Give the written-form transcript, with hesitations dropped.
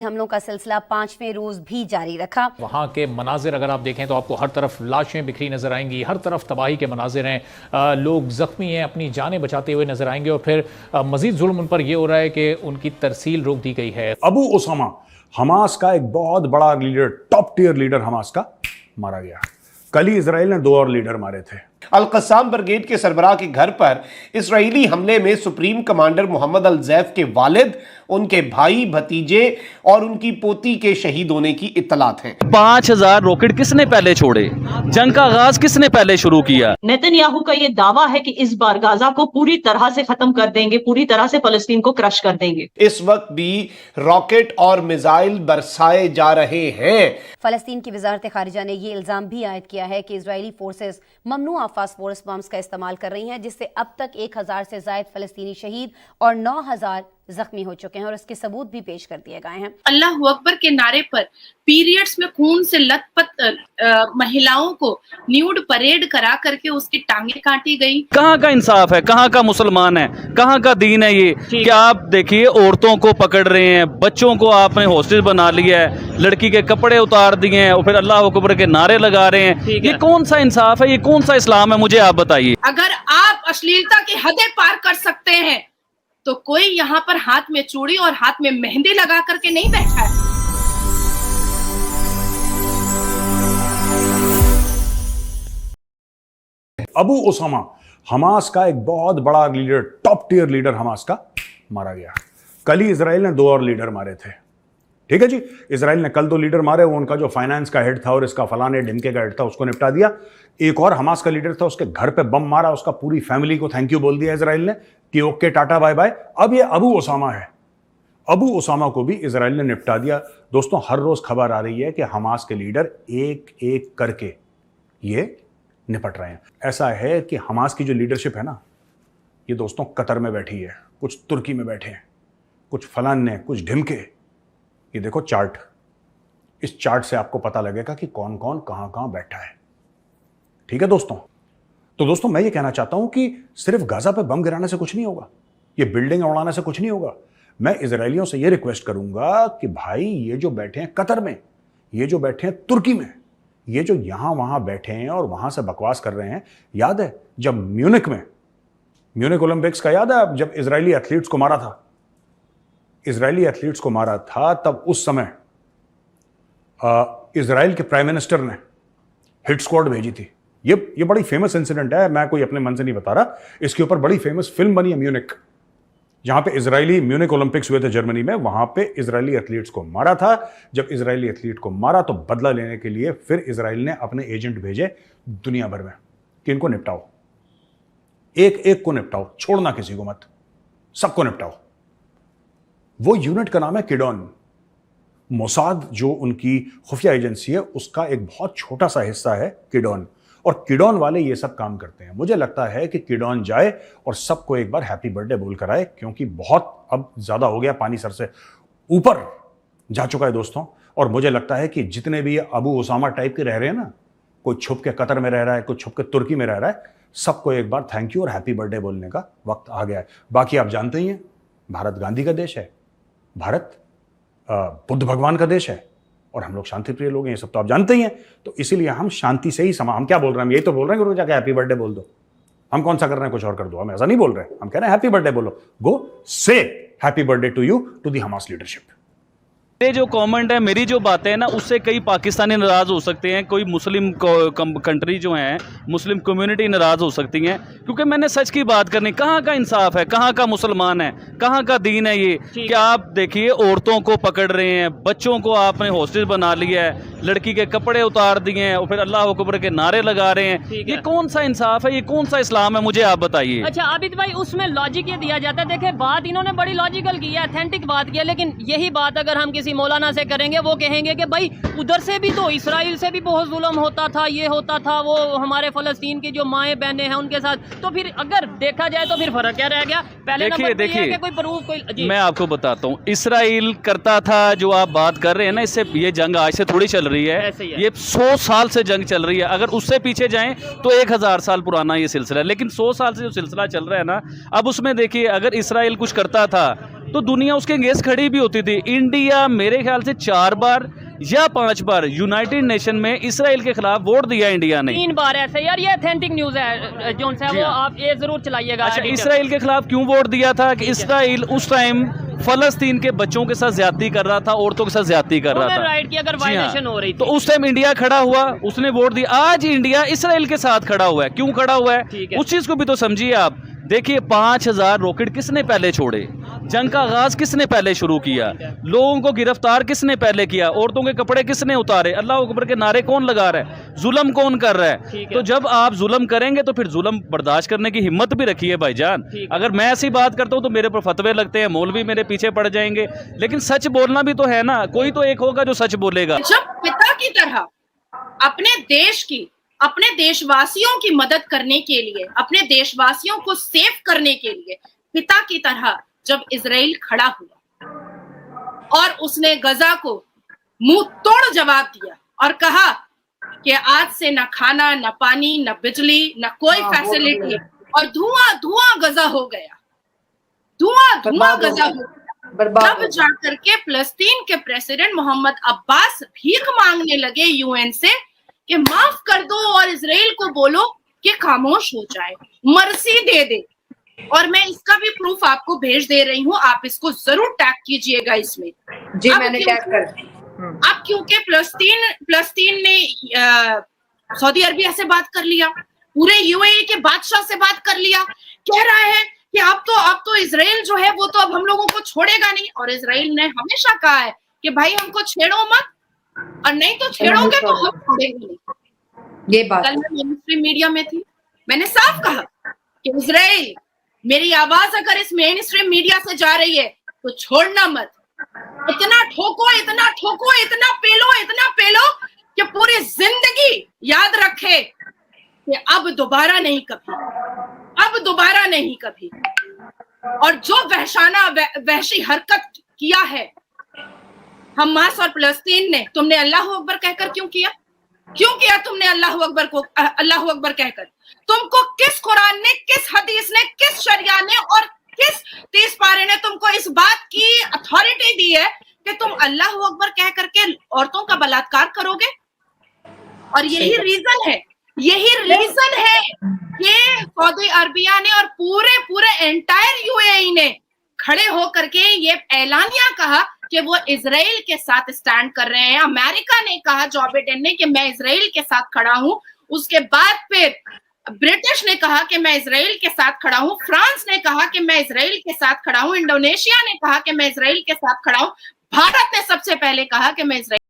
हमलों का सिलसिला 5वें रोज भी जारी रखा। वहाँ के मनाजिर अगर आप देखें तो आपको हर तरफ लाशें बिखरी नजर आएंगी, हर तरफ तबाही के मनाजिर हैं, लोग जख्मी हैं, अपनी जानें बचाते हुए नजर आएंगे और फिर मजीद जुल्म उन पर यह हो रहा है कि उनकी तरसील रोक दी गई है। अबू उसामा हमास का एक बहुत बड़ा leader, top tier leader Hamas का मारा गया। कल ही इजराइल ने 2 और लीडर मारे थे। अल-क़स्साम ब्रिगेड के सरबराह के घर पर इजरायली हमले में सुप्रीम कमांडर मोहम्मद अल-ज़ैफ के वालिद, उनके भाई, भतीजे और उनकी पोती के शहीद होने की इत्तलात है। 5000 रॉकेट किसने पहले छोड़े? जंग का आगाज किसने पहले शुरू किया? नेतन्याहू का ये दावा है कि इस बार गाजा को पूरी तरह से खत्म कर देंगे, पूरी तरह से फलस्तीन को क्रश कर देंगे। इस वक्त भी रॉकेट और मिसाइल बरसाए जा रहे हैं। फलस्तीन की वजारत खारिजा ने यह इल्जाम भी आयद किया है कि इजरायली फोर्सेस ममनुआ फास्फोरस बम्स का इस्तेमाल कर रही हैं, जिससे अब तक 1000 से ज्यादा फलस्तीनी शहीद और 9000 जख्मी हो चुके हैं और इसके सबूत भी पेश कर दिए गए हैं। अल्लाह अकबर के नारे पर पीरियड्स में खून से लथपथ महिलाओं को न्यूड परेड करा करके उसकी टांगे काटी गई। कहाँ का इंसाफ है? कहाँ का मुसलमान है? कहाँ का दीन है ये? क्या आप देखिए, औरतों को पकड़ रहे हैं, बच्चों को आपने हॉस्टेज बना लिया है, लड़की के कपड़े उतार दिए हैं और फिर अल्लाह अकबर के नारे लगा रहे हैं। ये कौन सा इंसाफ है? ये कौन सा इस्लाम है? मुझे आप बताइए। अगर आप अश्लीलता की हदें पार कर सकते हैं तो कोई यहाँ पर हाथ में चूड़ी और हाथ में मेहंदी लगा करके नहीं बैठा है। अबू उसामा हमास का एक बहुत बड़ा leader, top tier leader Hamas का मारा गया। कल ही इजराइल ने 2 और लीडर मारे थे। ठीक है जी, इजराइल ने कल 2 लीडर मारे। वो उनका जो फाइनेंस का हेड था और इसका फलाने ढिमके का हेड था, उसको निपटा दिया। एक और हमास का लीडर था, उसके घर पे बम मारा, उसका पूरी फैमिली को थैंक यू बोल दिया इजराइल ने कि ओके, टाटा बाय बाय। अब ये अबू उसामा है। अबू उसामा को भी इजराइल ने निपटा दिया। दोस्तों, हर रोज खबर आ रही है कि हमास के लीडर एक एक करके ये निपट रहे हैं। ऐसा है कि हमास की जो लीडरशिप है ना, ये दोस्तों कतर में बैठी है, कुछ तुर्की में बैठे हैं, कुछ फलाने, कुछ ढिमके। ये देखो चार्ट, इस चार्ट से आपको पता लगेगा कि कौन कौन कहां कहां बैठा है। ठीक है दोस्तों, तो दोस्तों मैं ये कहना चाहता हूं कि सिर्फ गाजा पे बम गिराने से कुछ नहीं होगा, ये बिल्डिंग उड़ाने से कुछ नहीं होगा। मैं इजरायलियों से ये रिक्वेस्ट करूंगा कि भाई, ये जो बैठे हैं कतर में, ये जो बैठे हैं तुर्की में, ये जो यहां वहां बैठे हैं और वहां से बकवास कर रहे हैं, याद है जब म्यूनिक ओलंपिक्स का याद है जब इजरायली एथलीट्स को मारा था, इजरायली एथलीट्स को मारा था, तब उस समय इजराइल के प्राइम मिनिस्टर ने हिट स्क्वाड भेजी थी। ये बड़ी फेमस इंसिडेंट है, मैं कोई अपने मन से नहीं बता रहा। इसके ऊपर बड़ी फेमस फिल्म बनी है म्यूनिक, जहां पे इजरायली म्यूनिक ओलंपिक्स हुए थे जर्मनी में, वहां पे इजरायली एथलीट्स को मारा था। जब इजरायली एथलीट को मारा तो बदला लेने के लिए फिर इजराइल ने अपने एजेंट भेजे दुनिया भर में कि इनको निपटाओ, एक एक को निपटाओ, छोड़ना किसी को मत, सबको निपटाओ। वो यूनिट का नाम है किडॉन। मोसाद जो उनकी खुफिया एजेंसी है, उसका एक बहुत छोटा सा हिस्सा है किडॉन, और किडॉन वाले ये सब काम करते हैं। मुझे लगता है कि किडॉन जाए और सबको एक बार हैप्पी बर्थडे बोल कर आए, क्योंकि बहुत अब ज्यादा हो गया, पानी सर से ऊपर जा चुका है दोस्तों। और मुझे लगता है कि जितने भी अबू उसामा टाइप के रह रहे हैं ना, कोई छुप के कतर में रह रहा है, कोई छुप के तुर्की में रह रहा है, सबको एक बार थैंक यू और हैप्पी बर्थडे बोलने का वक्त आ गया है। बाकी आप जानते ही हैं, भारत गांधी का देश है, भारत बुद्ध भगवान का देश है, और हम लोग शांति प्रिय लोग हैं, ये सब तो आप जानते ही हैं। तो इसीलिए हम शांति से ही हम क्या बोल रहे हैं, हम यही तो बोल रहे हैं कि जाके हैप्पी बर्थडे बोल दो। हम कौन सा कर रहे हैं कुछ और कर दो, हम ऐसा नहीं बोल रहे हैं। हम कह रहे हैं हैप्पी बर्थडे बोलो, go say happy birthday to you, to the Hamas leadership. ये जो कमेंट है, मेरी जो बातें हैं ना, उससे कई पाकिस्तानी नाराज हो सकते हैं, कोई मुस्लिम कंट्री जो है, मुस्लिम कम्युनिटी नाराज हो सकती हैं, क्योंकि मैंने सच की बात करनी। कहाँ का इंसाफ है? कहाँ का मुसलमान है? कहाँ का दीन है ये? क्या आप देखिए, औरतों को पकड़ रहे हैं, बच्चों को आपने हॉस्टेज बना लिया है, लड़की के कपड़े उतार दिए हैं और फिर अल्लाह अकबर के नारे लगा रहे हैं। ये कौन सा इंसाफ है? ये कौन सा इस्लाम है? मुझे आप बताइए। अच्छा आबिद भाई, उसमें लॉजिक ये दिया जाता है, देखे बात इन्होंने बड़ी लॉजिकल की है, ऑथेंटिक बात की है, लेकिन यही बात अगर हम किसी मौलाना से करेंगे, वो कहेंगे कि भाई उधर से भी तो इसराइल से भी बहुत जुल्म होता था, ये होता था, वो हमारे फलस्तीन की जो माएँ बहनें हैं उनके साथ। तो फिर अगर देखा जाए तो फिर फर्क क्या रह गया? पहले देखिए कोई प्रूफ, कोई मैं आपको बताता हूँ, इसराइल करता था जो आप बात कर रहे हैं ना, इससे ये जंग आज से थोड़ी चल रही है, ये 100 साल से जंग चल रही है। अगर उससे पीछे जाएं तो 1000 साल पुराना ये सिलसिला है, लेकिन 100 साल से जो सिलसिला चल रहा है ना, अब उसमें देखिए, अगर इसराइल कुछ करता था तो दुनिया उसके अगेंस्ट खड़ी भी होती थी। इंडिया मेरे ख्याल से 4 बार या 5 बार यूनाइटेड नेशन में इसराइल के खिलाफ वोट दिया इंडिया ने। 3 बार ऐसे यार, ये ऑथेंटिक न्यूज है जोन साहब, जी वो हाँ। आप ये जरूर चलाइएगा। अच्छा, editor। इसराइल के खिलाफ क्यों वोट दिया था कि इसराइल उस टाइम फलस्तीन के बच्चों के साथ ज्यादती कर रहा था, औरतों के साथ ज्यादती कर रहा ह्यूमन था। राइट की अगर जी हाँ। वायलेशन हो रही थी तो उस टाइम इंडिया खड़ा हुआ, उसने वोट दिया। आज इंडिया इसराइल के साथ खड़ा हुआ है, क्यों खड़ा हुआ ठीक है है। उस चीज को भी तो समझिए आप। देखिए 5000 रॉकेट किसने पहले छोड़े, जंग का आगाज किसने पहले शुरू किया, लोगों को गिरफ्तार किसने पहले किया, औरतों के कपड़े किसने उतारे, अल्लाह अकबर के नारे कौन लगा रहा है, जुल्म कौन कर रहा है। ठीक है। तो जब आप जुल्म करेंगे तो फिर जुल्म बर्दाश्त करने की हिम्मत भी रखिए भाईजान। ठीक है। अगर मैं ऐसी बात करता हूं तो मेरे पर फतवे लगते हैं, मौलवी मेरे पीछे पड़ जाएंगे, लेकिन सच बोलना भी तो है ना, कोई तो एक होगा जो सच बोलेगा। जब पिता की तरह अपने देश की, अपने देशवासियों की मदद करने के लिए, अपने देशवासियों को सेव करने के लिए पिता की तरह जब इजराइल खड़ा हुआ और उसने गजा को मुंह तोड़ जवाब दिया और कहा कि आज से न खाना, न पानी, न बिजली, न कोई फैसिलिटी, और धुआं धुआं गजा हो गया, धुआं धुआं गजा हो गया। तब जाकर के फिलिस्तीन के प्रेसिडेंट मोहम्मद अब्बास भीख मांगने लगे यूएन से कि माफ कर दो और इजराइल को बोलो कि खामोश हो जाए, मर्सी दे दे। और मैं इसका भी प्रूफ आपको भेज दे रही हूँ, आप इसको जरूर टैग कीजिएगा इसमें। जी मैंने टैग कर अब क्योंकि फिलिस्तीन ने सऊदी अरबिया से बात कर लिया, पूरे यूएई के बादशाह से बात कर लिया, कह रहा है कि अब तो इजराइल जो है वो तो अब हम लोगों को छोड़ेगा नहीं। और इजराइल ने हमेशा कहा है कि भाई हमको छेड़ो मत, और नहीं तो छेड़ोगे तो हम छोड़ेंगे नहीं। ये बात कल मैं मेन स्ट्रीम मीडिया में थी, मैंने साफ कहा कि इजराइल, मेरी आवाज अगर इस मेन स्ट्रीम मीडिया से जा रही है तो छोड़ना मत, इतना ठोको, इतना ठोको, इतना पेलो कि पूरी जिंदगी याद रखे कि अब दोबारा नहीं कभी, अब दोबारा नहीं कभी। और जो वहशी हरकत किया है हमास और फिलिस्तीन ने, तुमने अल्लाह अकबर कहकर क्यों किया? क्यों किया तुमने अल्लाह अकबर कहकर? तुमको किस कुरान ने, किस हदीस ने, किस शरिया ने और किस 30 पारे ने तुमको इस बात की अथॉरिटी दी है कि तुम अल्लाह अकबर कह करके औरतों का बलात्कार करोगे? और यही रीजन है कि सऊदी अरबिया ने और पूरे एंटायर यूएई ने खड़े होकर के ये ऐलानिया कहा कि वो इजराइल के साथ स्टैंड कर रहे हैं। अमेरिका ने कहा, जो बाइडेन ने, कि मैं इजराइल के साथ खड़ा हूं। उसके बाद फिर ब्रिटिश ने कहा कि मैं इजराइल के साथ खड़ा हूं, फ्रांस ने कहा कि मैं इजराइल के साथ खड़ा हूं, इंडोनेशिया ने कहा कि मैं इजराइल के साथ खड़ा हूं, भारत ने सबसे पहले कहा कि मैं इजराइल